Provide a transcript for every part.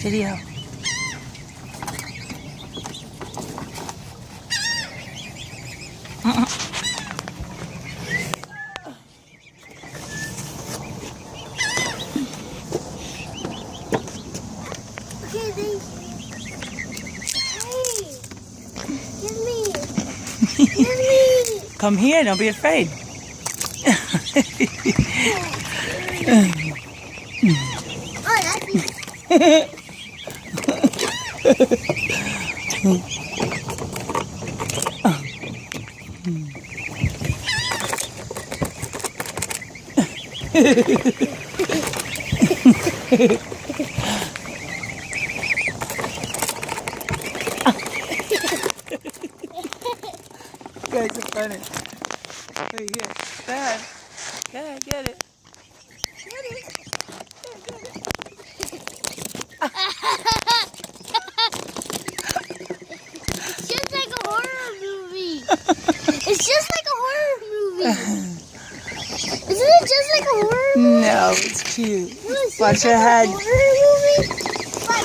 video. Okay, give me. Give me. Come here, don't be afraid. Oh, that's easy. You guys are funny. Here, here. Dad. Dad, get it. Get it. Get it. It's just like a horror movie. It's just like a horror movie. Isn't it just like a horror movie? No, it's cute. No, it's Watch just your like head. a horror movie. But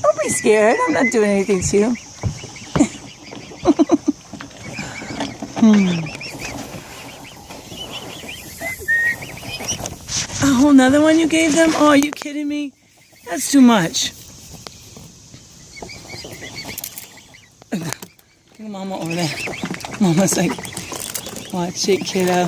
Don't be scared. I'm not doing anything to you. Oh, another one you gave them? Oh, are you kidding me? That's too much. Look at Mama over there. Mama's like, watch it, kiddo.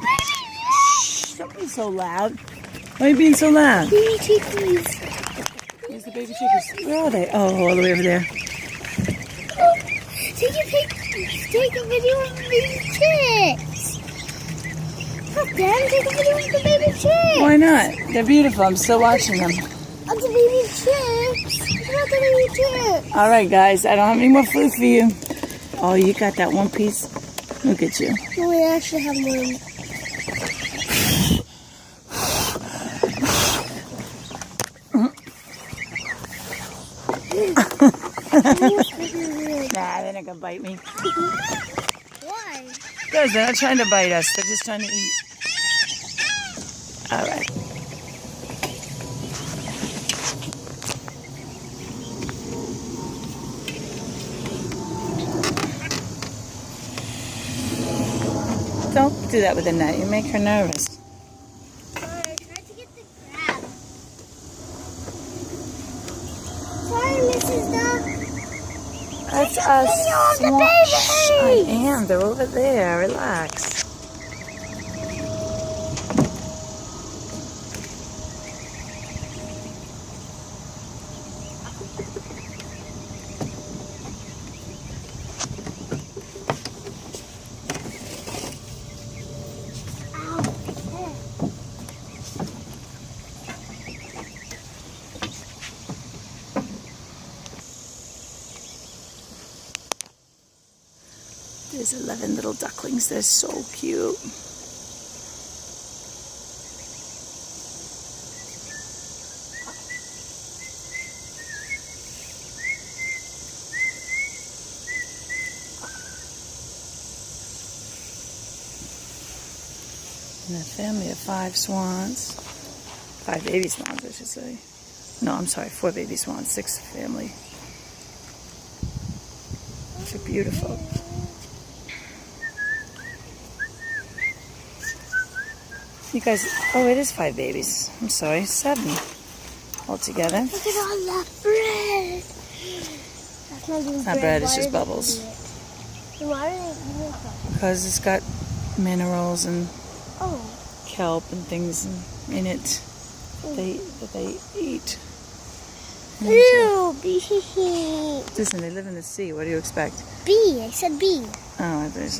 Shh, don't be so loud. Why are you being so loud? baby chickies. Where's the baby chickens? Where are they? Oh, all the way over there. Take a video of the baby chicks. Look, Dad, take a video of the baby chicks. Why not? They're beautiful. I'm still watching them. Of the baby chicks. Look at the baby chicks. All right, guys. I don't have any more food for you. Oh, you got that one piece? Look at you. No, we actually have one. Nah, they're not gonna bite me. Why? Because they're not trying to bite us. They're just trying to eat. All right. Don't do that with a net. You make her nervous. Sorry, I tried to get the crab. Sorry, Mrs. Duck. That's Take a us. video of the Shh, I baby. am. They're over there. Relax. There's 11 little ducklings. They're so cute. And a family of 5 swans. 5 baby swans, I should say. No, I'm sorry, 4 baby swans, 6 family. They're beautiful. You guys, oh, it is 5 babies. I'm sorry, 7 altogether. Look at all that bread. That's not even It's not bread, it's just bubbles. Why are they eating it? Because it's got minerals and Oh. kelp and things in it that they eat. Ew, bee. Listen, they live in the sea. What do you expect? Bee, I said bee. Oh, there's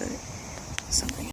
something.